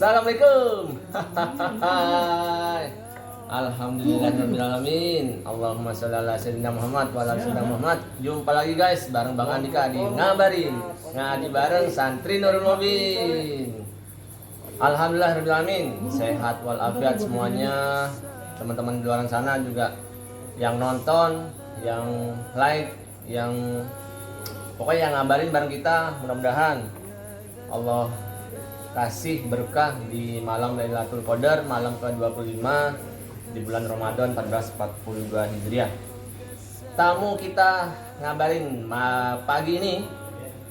Assalamualaikum. Alhamdulillahirrahmanirrahim. Allahumma sholli ala sayyidina Muhammad wa ala sayyidina Muhammad. Jumpa lagi guys bareng Bang Andika di Ngabarin. Ngaji bareng Santri Nurul Mubin. Alhamdulillahirrahmanirrahim. Sehat walafiat semuanya. Teman-teman di luar sana juga yang nonton, yang like, yang pokoknya yang ngabarin bareng kita. Mudah-mudahan Allah kasih berkah di malam Lailatul Qadar, malam ke-25 di bulan Ramadan 1442 Hijriah. Tamu kita ngabarin pagi ini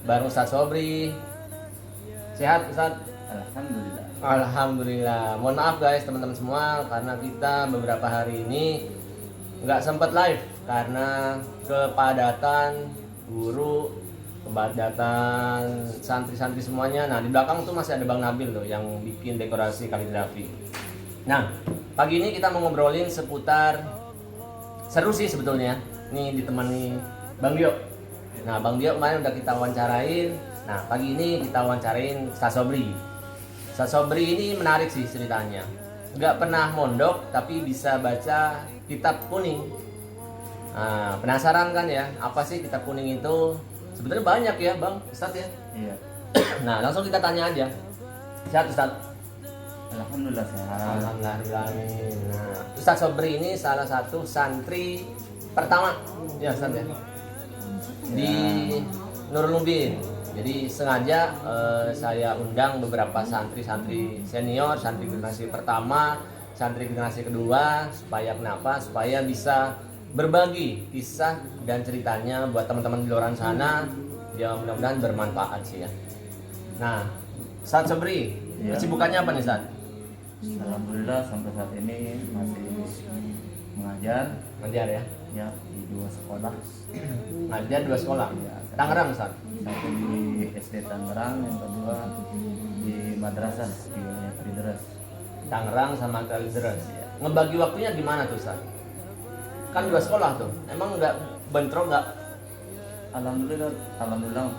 bareng Ustaz Sobri. Sehat Ustaz? Alhamdulillah. Alhamdulillah. Mohon maaf guys teman-teman semua karena kita beberapa hari ini nggak sempat live karena kepadatan guru, kepadatan santri-santri semuanya. Nah di belakang tuh masih ada Bang Nabil tuh yang bikin dekorasi kaligrafi. Nah pagi ini kita mau ngobrolin seputar seru sih sebetulnya. Nih ditemani Bang Dio. Nah Bang Dio kemarin udah kita wawancarain. Nah pagi ini kita wawancarain Ustaz Sobri. Ustaz Sobri ini menarik sih ceritanya. Nggak pernah mondok tapi bisa baca kitab kuning. Nah, penasaran kan ya apa sih kitab kuning itu? Sebenarnya banyak ya Bang Ustaz ya. Iya. Nah langsung kita tanya aja. Sehat Ustaz? Alhamdulillah sehat. Alhamdulillah. Nah, Ustaz Sobri ini salah satu santri pertama ya Ustaz ya di Nurul Mubin. Jadi sengaja saya undang beberapa santri-santri senior, santri generasi pertama, santri generasi kedua supaya kenapa? Supaya bisa berbagi kisah dan ceritanya buat teman-teman di luar sana. Ya mudah-mudahan bermanfaat sih ya. Nah, Ustaz Sobri, Iya. kesibukannya apa nih Ustaz? Alhamdulillah sampai saat ini masih mengajar Ngajar ya. ya di 2 sekolah. Ngajar 2 sekolah. Iya. Tangerang Ustaz. Satu di SD Tangerang, yang kedua di madrasah di wilayah Kalideres. Tangerang sama Kalideres ya. Ngebagi waktunya gimana tuh Ustaz? Kan 2 sekolah tuh. Emang nggak bentrok nggak? Alhamdulillah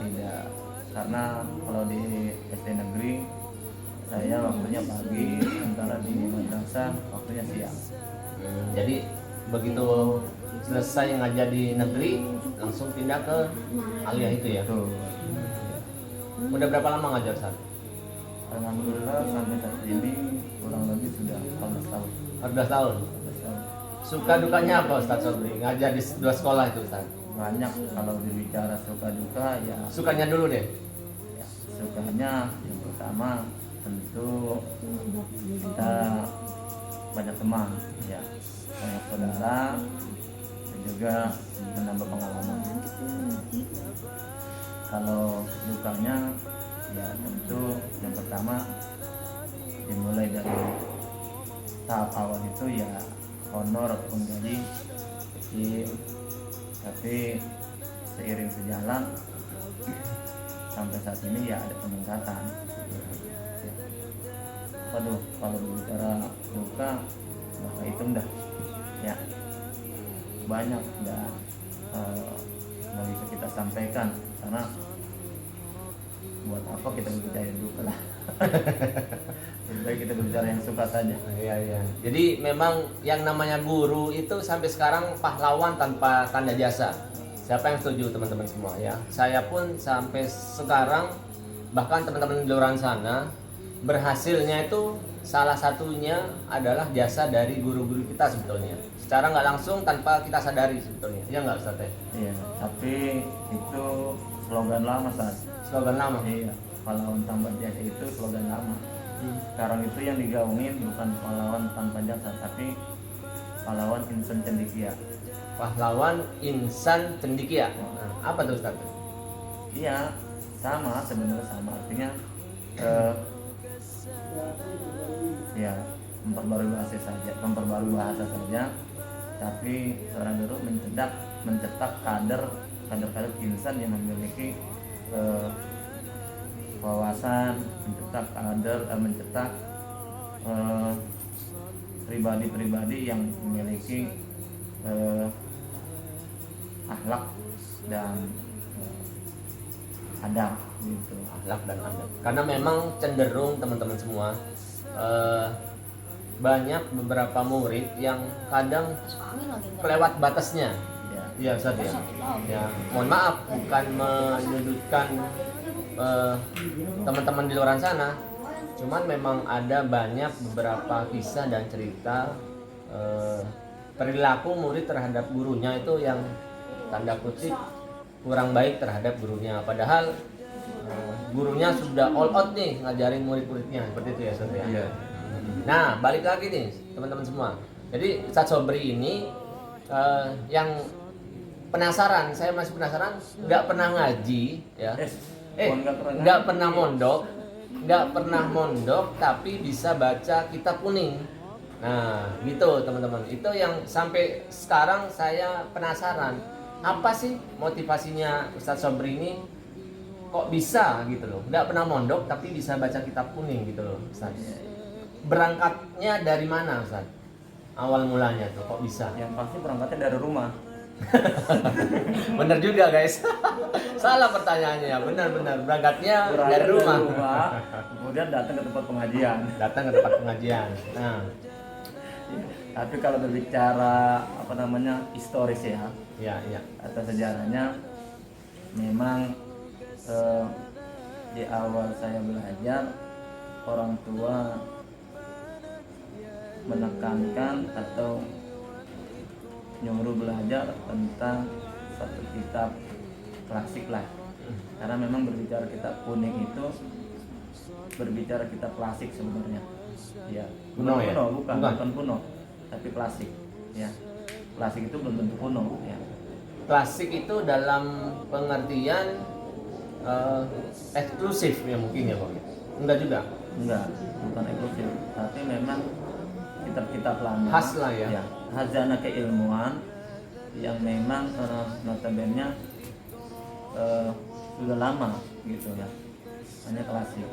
tidak, karena kalau di SD negeri saya waktunya pagi, sementara di madrasah waktunya siang. Jadi begitu selesai ngajar di negeri langsung pindah ke aliyah itu ya. Tuh. Udah berapa lama ngajar Ustaz? Alhamdulillah sampai saat ini kurang lebih sudah 14 tahun. 14 tahun. 14 tahun. Suka dukanya apa Ustaz Sobri? Ngajar di 2 sekolah itu Ustaz. Banyak kalau berbicara suka duka ya, Sukanya dulu deh. ya sukanya yang pertama tentu kita banyak teman ya, banyak saudara, dan juga menambah pengalaman. Kalau dukanya ya tentu yang pertama dimulai dari tahap awal itu ya honor ataupun gaji kecil, tapi seiring sejalan sampai saat ini ya ada peningkatan. Ya. Waduh, kalau bicara duka nggak kehitung dah ya, banyak dan nggak bisa kita sampaikan karena buat apa kita berbicara duka lah. Lebih baik kita berbicara yang suka saja. Iya iya. Jadi memang yang namanya guru itu sampai sekarang pahlawan tanpa tanda jasa. Siapa yang setuju teman-teman semua ya? Saya pun sampai sekarang bahkan teman-teman di luar sana berhasilnya itu salah satunya adalah jasa dari guru-guru kita sebetulnya. Secara nggak langsung tanpa kita sadari sebetulnya. Iya nggak Ustaz? Iya, tapi itu slogan lama saat. Slogan lama. Iya, pahlawan tanpa jasa itu slogan lama. Sekarang itu yang digaungin bukan pahlawan tanpa jasa, tapi pahlawan insan cendekia. Pahlawan insan cendekia. Nah, apa tuh Ustaz? Iya, sama sebenarnya sama artinya ya memperbarui bahasa saja, tapi seorang guru mencetak kader insan yang memiliki wawasan, mencetak pribadi-pribadi yang memiliki akhlak dan adab gitu. Akhlak dan adab. Karena memang cenderung teman-teman semua eh, banyak beberapa murid yang kadang kelewat batasnya. Ya, Iya Ustaz ya. Ya, mohon maaf bukan menyudutkan teman-teman di luar sana. Cuman memang ada banyak beberapa kisah dan cerita perilaku murid terhadap gurunya itu yang tanda kutip kurang baik terhadap gurunya. Padahal gurunya sudah all out nih ngajarin murid-muridnya seperti itu ya Ustaz ya. Iya. Nah, balik lagi nih teman-teman semua. Jadi Ustaz Sobri ini yang penasaran, saya masih penasaran, nggak pernah ngaji ya. Nggak pernah mondok, tapi bisa baca kitab kuning. Nah, gitu teman-teman. Itu yang sampai sekarang saya penasaran. Apa sih motivasinya Ustaz Sobri ini? Kok bisa gitu loh? Nggak pernah mondok, tapi bisa baca kitab kuning gitu loh, Ustaz. Berangkatnya dari mana, Ustaz? Awal mulanya tuh kok bisa? Yang pasti berangkatnya dari rumah. Bener juga guys. Salah pertanyaannya. Benar-benar berangkatnya dari rumah. Kemudian datang ke tempat pengajian. Datang ke tempat pengajian. Nah, tapi kalau berbicara apa namanya historis ya, iya. atau sejarahnya, memang di awal saya belajar, orang tua menekankan atau nyuruh belajar tentang satu kitab klasik lah. Karena memang berbicara kitab kuning itu berbicara kitab klasik sebenarnya. Ya, Kuno ya? bukan kuno, tapi klasik. Ya, klasik itu belum tentu kuno. Ya. klasik itu dalam pengertian eksklusif ya mungkin ya Pak. Enggak juga. Enggak, bukan eksklusif, tapi memang kitab-kitab lama. Khas lah ya. Khazanah keilmuan yang memang notabene sudah lama gitu ya, hanya klasik.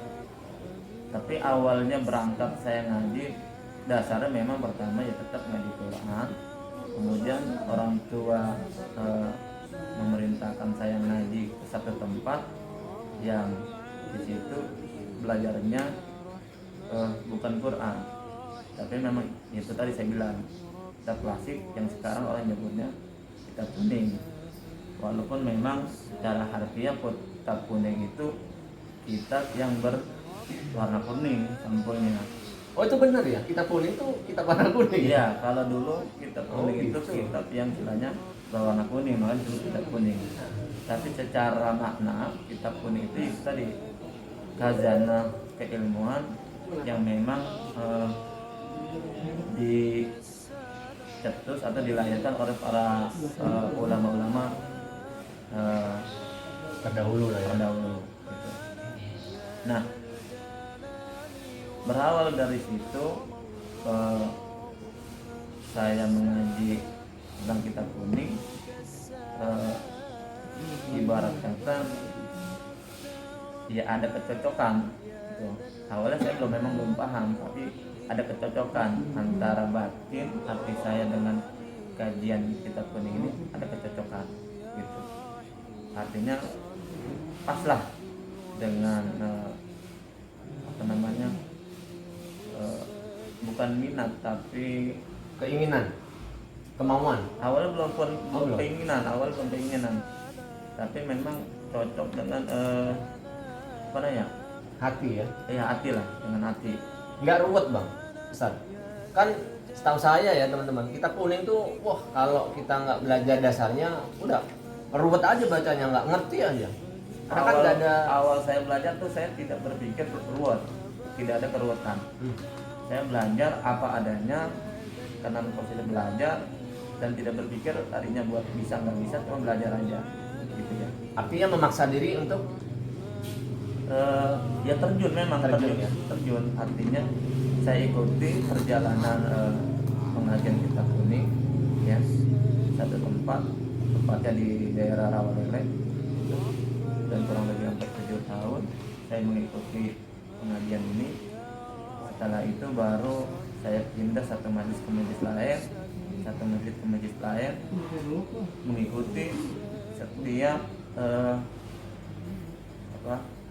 Tapi awalnya berangkat saya ngaji, dasarnya memang pertama ya tetap ngaji Quran. Kemudian orang tua memerintahkan saya ngaji ke satu tempat yang di situ belajarnya bukan Quran, tapi memang itu tadi saya bilang kitab klasik yang sekarang orang nyebutnya kitab kuning. Walaupun memang secara harfiah kitab kuning itu kitab yang berwarna kuning sampulnya. Oh itu benar ya, kitab kuning itu kitab warna kuning. Iya, kalau dulu kitab kuning itu gitu. kitab yang istilahnya berwarna kuning, makanya disebut kitab kuning. Tapi secara makna kitab kuning itu tadi khazanah keilmuan yang memang dicetus atau dilahirkan oleh para ulama-ulama Terdahulu lah ya. gitu. Nah, berawal dari situ saya mengaji tentang kitab kuning, ibarat kata ya ada kecocokan gitu. Awalnya saya memang belum paham, tapi ada kecocokan antara batin hati saya dengan kajian kitab kuning ini, ada kecocokan gitu. Artinya pas lah dengan apa namanya, bukan minat tapi Keinginan, kemauan. awalnya belum keinginan, tapi memang cocok dengan apa namanya, Hati ya. hati lah, dengan hati. Nggak ruwet bang, Ustaz. Kan setahu saya ya teman-teman, kitab kuning tuh, wah kalau kita nggak belajar dasarnya, udah ruwet aja bacanya, nggak ngerti aja. Karena kan nggak ada. Awal saya belajar tuh saya tidak berpikir ruwet, tidak ada keruwetan. Saya belajar apa adanya karena proses belajar dan tidak berpikir tadinya buat bisa nggak bisa, cuma belajar aja gitu ya. Artinya memaksa diri untuk Ya terjun, memang terjun. Artinya saya ikuti perjalanan pengajian kitab kuning ya, satu tempatnya di daerah Rawalele, dan kurang lebih hampir 7 tahun saya mengikuti pengajian ini. Setelah itu baru saya pindah satu majelis ke majelis lain, mengikuti setiap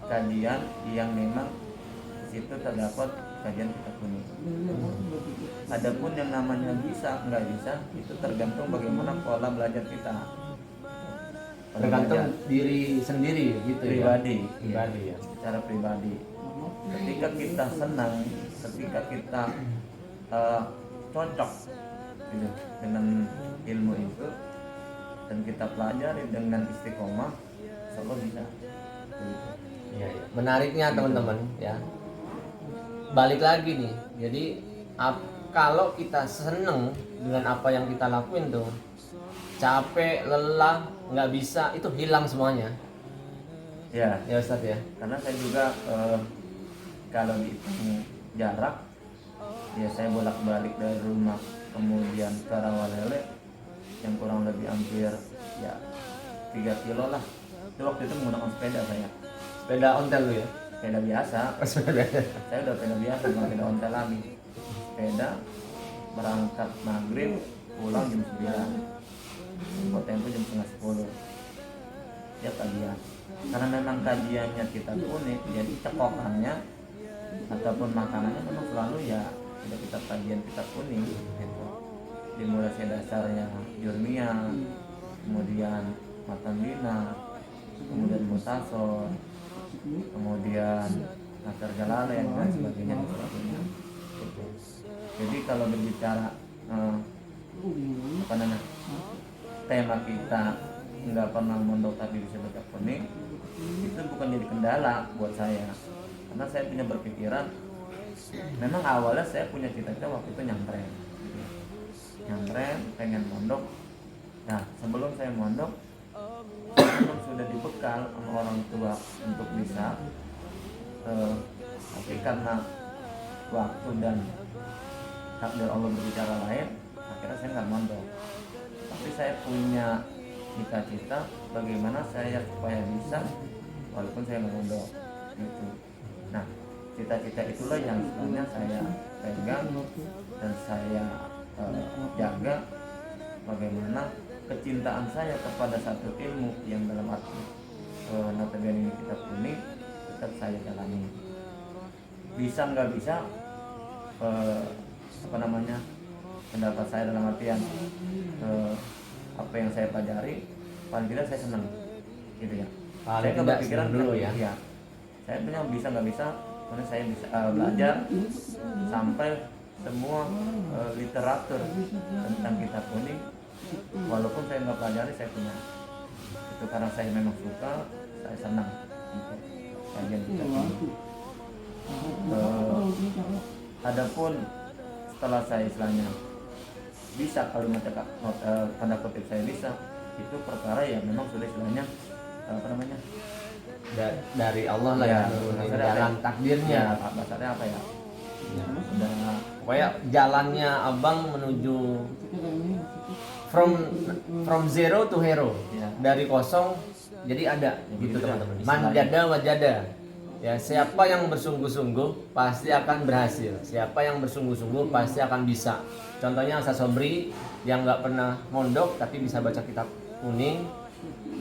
kajian yang memang di situ terdapat kajian kitab kuning. Adapun yang namanya bisa nggak bisa itu tergantung bagaimana pola belajar kita. Pola Tergantung belajar diri sendiri gitu pribadi, ya. Pribadi ya. secara pribadi. Ketika kita senang, ketika kita cocok gitu, dengan ilmu itu dan kita pelajari dengan istiqomah, insya Allah bisa. Begitu. Iya, iya. Menariknya teman-teman ya. Balik lagi nih. Jadi kalau kita seneng dengan apa yang kita lakuin tuh, capek, lelah, nggak bisa, itu hilang semuanya. Ya, Ya Ustadz ya. karena saya juga kalau dihitung jarak, ya saya bolak-balik dari rumah kemudian ke Rawalele yang kurang lebih hampir ya 3 kilo lah. Itu waktu itu menggunakan sepeda saya, Sepeda ontel lu ya. sepeda biasa. Sepeda. Saya udah sepeda biasa, bukan sepeda ontel lagi. Sepeda berangkat maghrib, pulang jam 9, tempo tempo jam setengah 10. Ya kajian, karena memang kajiannya kita unik, jadi cekokannya ataupun makanannya memang selalu ya tidak kita kajian kita kuning gitu. Dimulai dari dasarnya jurmia, kemudian matandina, kemudian mutasor, kemudian nasar jalalain dan sebagainya dan sebagainya. Gitu. Jadi kalau berbicara apa namanya, tema kita nggak pernah mondok tapi bisa baca kuning, itu bukan jadi kendala buat saya, karena saya punya berpikiran memang awalnya saya punya cita-cita waktu itu nyantren gitu. Nyantren pengen mondok. Nah sebelum saya mondok memang sudah dibekal sama orang tua untuk bisa tapi karena waktu dan takdir Allah berbicara lain, akhirnya saya nggak mondok. Tapi saya punya cita-cita bagaimana saya supaya bisa walaupun saya nggak mondok gitu. Nah cita-cita itulah yang sebenarnya saya pegang dan saya jaga, bagaimana kecintaan saya kepada satu ilmu yang dalam arti notabene ini kitab kuning tetap saya jalani. Bisa nggak bisa apa namanya, pendapat saya dalam artian apa yang saya pelajari paling tidak saya senang gitu ya. Paling Saya nggak tidak berpikiran senang dulu ya. saya punya bisa nggak bisa, karena saya bisa belajar sampai semua literatur tentang kitab kuning, walaupun saya nggak pelajari saya punya itu, karena saya memang suka, saya senang gitu, kajian kitab kuning. Adapun setelah saya istilahnya bisa, kalau tanda kutip saya bisa, itu perkara yang memang sudah istilahnya apa namanya, Dari Allah lah ya, nurunin jalan takdirnya. ya bahasanya apa ya, sudah Pokoknya jalannya abang menuju from zero to hero, Ya. dari kosong jadi ada Ya, gitu begitu teman-teman. dah. Manjada wajada. Ya, siapa yang bersungguh-sungguh pasti akan berhasil. Siapa yang bersungguh-sungguh pasti akan bisa. Contohnya Ustaz Sobri yang nggak pernah mondok tapi bisa baca kitab kuning,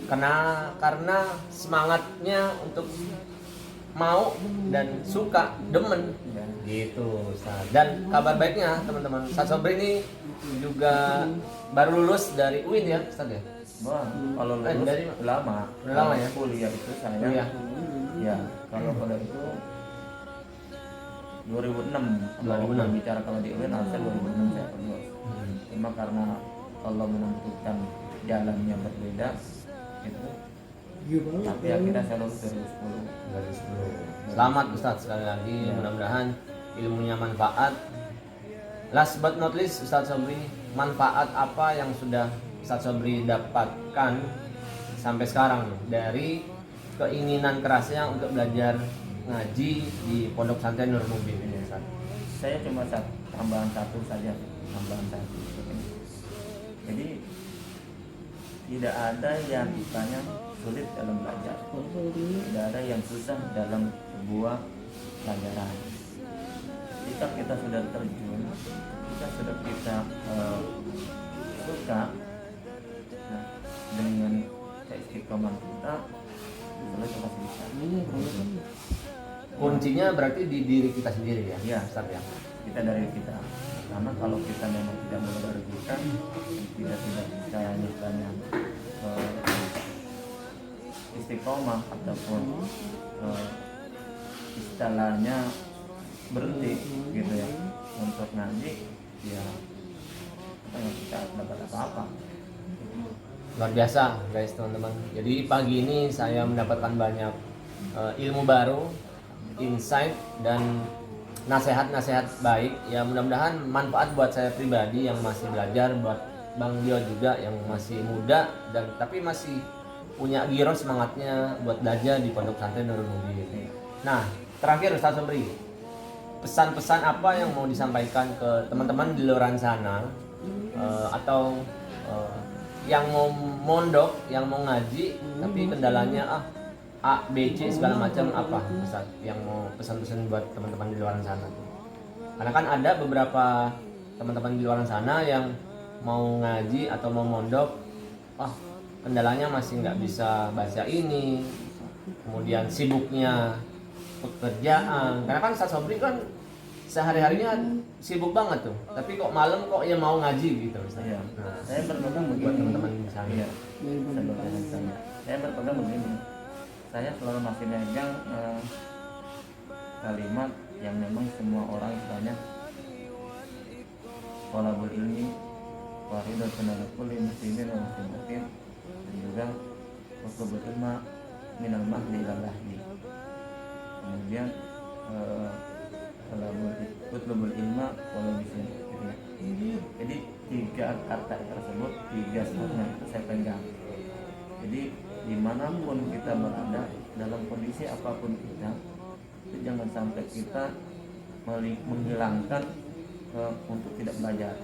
karena semangatnya untuk mau dan suka, demen ya, gitu Ustaz. Dan kabar baiknya teman-teman, Ustaz Sobri ini juga baru lulus dari UIN ya Ustaz ya. wah, kalau lulus dari lama, udah lama ya? kuliah itu saya Kuliah. ya, kalau pada itu 2006 2006. bicara, kalau di UIN harusnya 2006 saya lulus. Cuma karena Allah menentukan jalannya berbeda itu, tapi akhirnya saya lulus 2010. Dari 10. Selamat Ustadz sekali lagi, mudah-mudahan ilmunya manfaat. Last but not least, Ustadz Sobri, manfaat apa yang sudah Ustadz Sobri dapatkan sampai sekarang dari keinginan kerasnya untuk belajar ngaji di Pondok Pesantren Nur Mubin ini Ustadz? Saya cuma tambahan satu saja, jadi tidak ada yang istilahnya sulit dalam belajar, tidak ada yang susah dalam sebuah pelajaran. Jika kita sudah terjun, jika sudah kita suka, nah, dengan istiqomah kita, selalu itu pasti bisa. Kuncinya berarti di diri kita sendiri ya, Iya. Ustaz ya. Kita dari kita, karena kalau kita memang tidak mulai dari kita, tidak bisa misalnya istiqomah ataupun istilahnya berhenti gitu ya untuk ngaji, ya kita nggak bisa dapat apa-apa. Luar biasa guys teman-teman. Jadi pagi ini saya mendapatkan banyak ilmu baru, insight dan nasihat-nasihat baik. Ya mudah-mudahan manfaat buat saya pribadi yang masih belajar, buat Bang Dio juga yang masih muda dan tapi masih punya giro semangatnya buat belajar di Pondok Pesantren Nurul Mubin. Nah, terakhir Ustaz Sobri, pesan-pesan apa yang mau disampaikan ke teman-teman di luar sana atau yang mau mondok, yang mau ngaji tapi kendalanya A, B, C segala macam, apa Ustaz yang mau pesan-pesan buat teman-teman di luar sana? Karena kan ada beberapa teman-teman di luar sana yang mau ngaji atau mau mondok, kendalanya masih nggak bisa baca ini, kemudian sibuknya pekerjaan. Karena kan Ustaz Sobri kan sehari-harinya sibuk banget tuh, tapi kok malam kok ya mau ngaji gitu Ustaz. Iya. Nah, Saya berpegang buat begini. teman-teman di sana. Iya. Saya berpegang begini. Saya selalu masih megang kalimat yang memang semua orang istilahnya thalabul ilmi faridatun ala kulli muslimin wa muslimatin, dan juga utlubul ilma minal mahdi ilal lahdi. Kemudian utlubul ilma walau bisa gitu ya. Jadi 3 kata tersebut, 3 statement itu saya pegang. Jadi dimanapun kita berada, dalam kondisi apapun kita, itu jangan sampai kita menghilangkan untuk tidak belajar.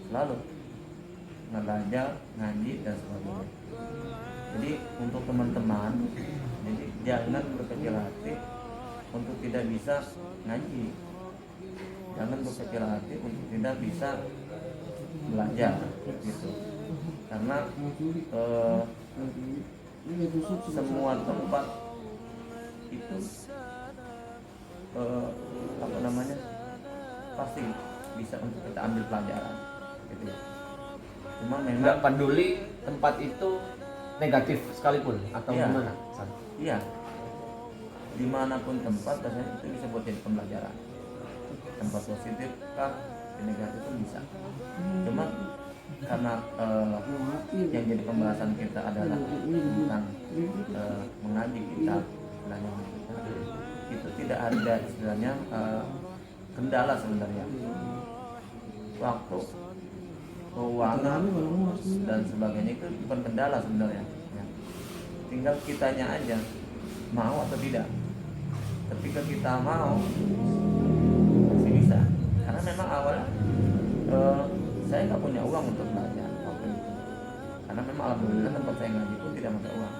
Selalu belajar, ngaji dan sebagainya. Jadi untuk teman-teman, jadi jangan berkecil hati untuk tidak bisa ngaji. Jangan berkecil hati untuk tidak bisa belajar gitu. Karena semua tempat itu apa namanya pasti bisa untuk kita ambil pelajaran gitu ya. Cuma memang Nggak peduli tempat itu negatif sekalipun atau Iya. gimana Ustaz? iya, dimanapun tempat biasanya itu bisa buat jadi pembelajaran. Tempat positif kah, negatif pun bisa. Cuma karena yang jadi pembahasan kita adalah tentang mengaji kita, istilahnya kita, itu tidak ada istilahnya kendala sebenarnya. Waktu, keuangan dan sebagainya itu bukan kendala sebenarnya ya. Tinggal kitanya aja mau atau tidak. Ketika kita mau pasti bisa, karena memang awalnya saya nggak punya uang untuk belajar waktu itu, karena memang alhamdulillah tempat saya ngaji pun tidak pakai uang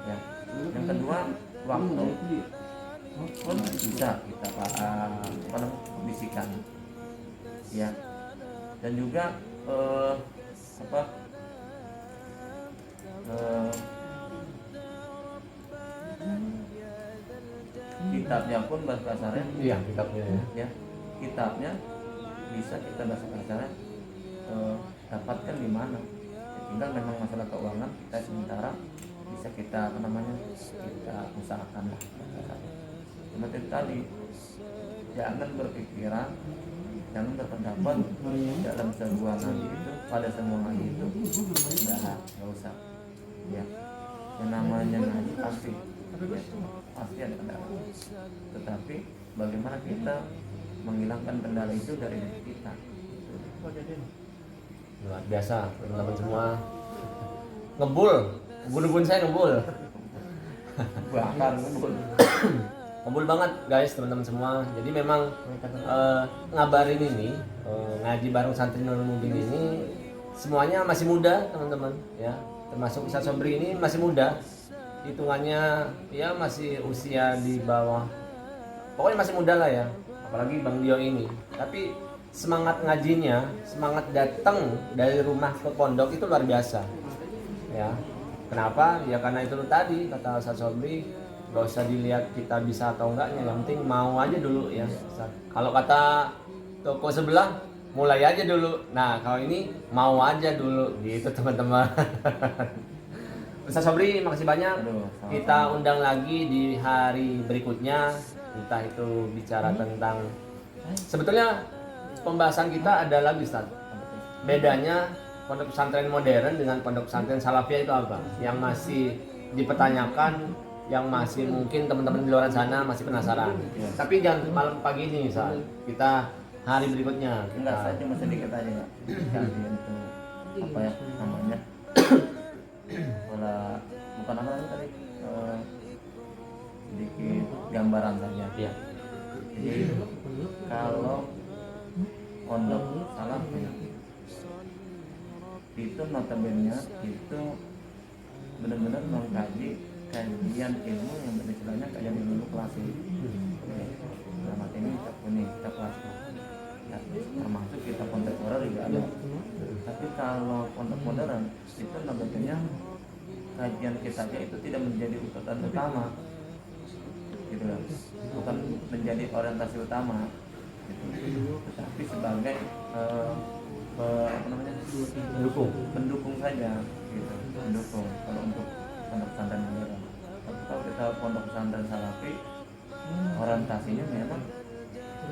ya. Yang kedua, waktu pun bisa kita kondisikan ya. Dan juga kitabnya pun bahasa kasarnya Iya, kitabnya ya. ya, kitabnya bisa kita bahasa kasarnya dapatkan di mana ya, tinggal memang masalah keuangan kita sementara bisa kita kita usahakan lah. Cuma itu tadi, jangan berpikiran, jangan berpendapat dalam sebuah ngaji itu, pada semua ngaji itu nggak usah ya. Yang namanya ngaji pasti ada kendala, tetapi bagaimana kita menghilangkan kendala itu dari diri kita. Luar biasa teman-teman semua. Ngebul, ubun-ubun saya ngebul. Bakar ngebul. Ngebul banget guys teman-teman semua. Jadi memang ngabarin ini ngaji bareng santri Nurul Mubin ini semuanya masih muda teman-teman ya. Termasuk Ustaz Sobri ini masih muda. Hitungannya ya masih usia di bawah. Pokoknya masih muda lah ya. Apalagi Bang Dio ini. Tapi semangat ngajinya, semangat datang dari rumah ke pondok itu luar biasa. Ya. Kenapa? Ya karena itu tadi kata Ustaz Sobri, gak usah dilihat kita bisa atau enggaknya, yang penting mau aja dulu ya Ustaz. Kalau kata toko sebelah, mulai aja dulu. Nah kalau ini mau aja dulu gitu teman-teman. Ustaz Sobri makasih banyak. Aduh, sama-sama. Kita undang lagi di hari berikutnya, entah itu bicara tentang, sebetulnya pembahasan kita ada lagi Ustaz. Bedanya pondok pesantren modern dengan pondok pesantren salafiyah itu apa? Yang masih dipertanyakan, yang masih mungkin teman-teman di luar sana masih penasaran. Iya. Tapi jangan malam pagi ini Ustaz. Kita hari berikutnya. Enggak, Kita saya cuma sedikit aja ya. Kalian itu apa ya namanya? Pola bukan apa namanya tadi? Sedikit gambaran saja. Iya. Jadi kalau pondok salafi itu notabene itu benar-benar mengkaji kajian ilmu yang beristilahnya kajian ilmu klasik. Dalam arti ini kita klasik. Ya, termasuk kita kontemporer juga ada. Tapi kalau pondok modern itu notabene kajian kita itu tidak menjadi urutan utama, gitu kan? Bukan menjadi orientasi utama, gitu. Tetapi sebagai apa namanya pendukung saja, gitu, pendukung kalau untuk pondok pesantren modern. Tapi kalau kita pondok pesantren salafi orientasinya memang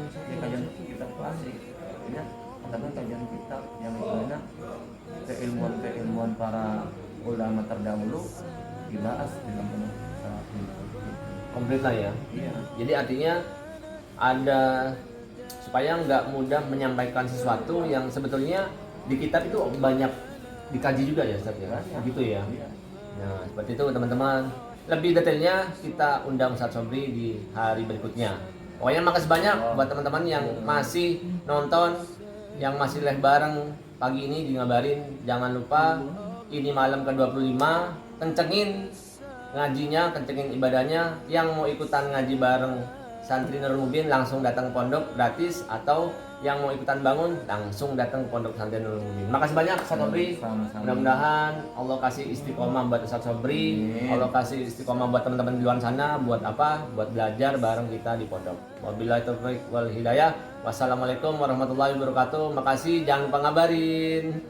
di kajian kitab klasik, artinya tapi kajian kitab yang istilahnya keilmuan para ulama terdahulu dibahas di dalam pondok salafi. Komplit lah ya. Iya. Jadi artinya ada supaya nggak mudah menyampaikan sesuatu yang sebetulnya di kitab itu banyak dikaji juga ya Ustaz ya. Banyak. Gitu ya. Iya. Nah, seperti itu teman-teman. Lebih detailnya kita undang Ustaz Sobri di hari berikutnya. Pokoknya makasih banyak buat teman-teman yang masih nonton, yang masih live bareng pagi ini ngabarin. Jangan lupa ini malam ke-25, kencengin ngajinya, kencengin ibadahnya. Yang mau ikutan ngaji bareng Santri Nurul Mubin langsung datang pondok gratis, atau yang mau ikutan bangun langsung datang pondok Santri Nurul Mubin. Makasih banyak Ustaz Sobri. Sama-sama. Mudah-mudahan Allah kasih istiqomah buat Ustaz Sobri. Amin. Allah kasih istiqomah buat teman-teman di luar sana, buat apa? Buat belajar bareng kita di pondok. Wabillahi taufiq wal hidayah. Wassalamualaikum warahmatullahi wabarakatuh. Makasih, jangan lupa ngabarin.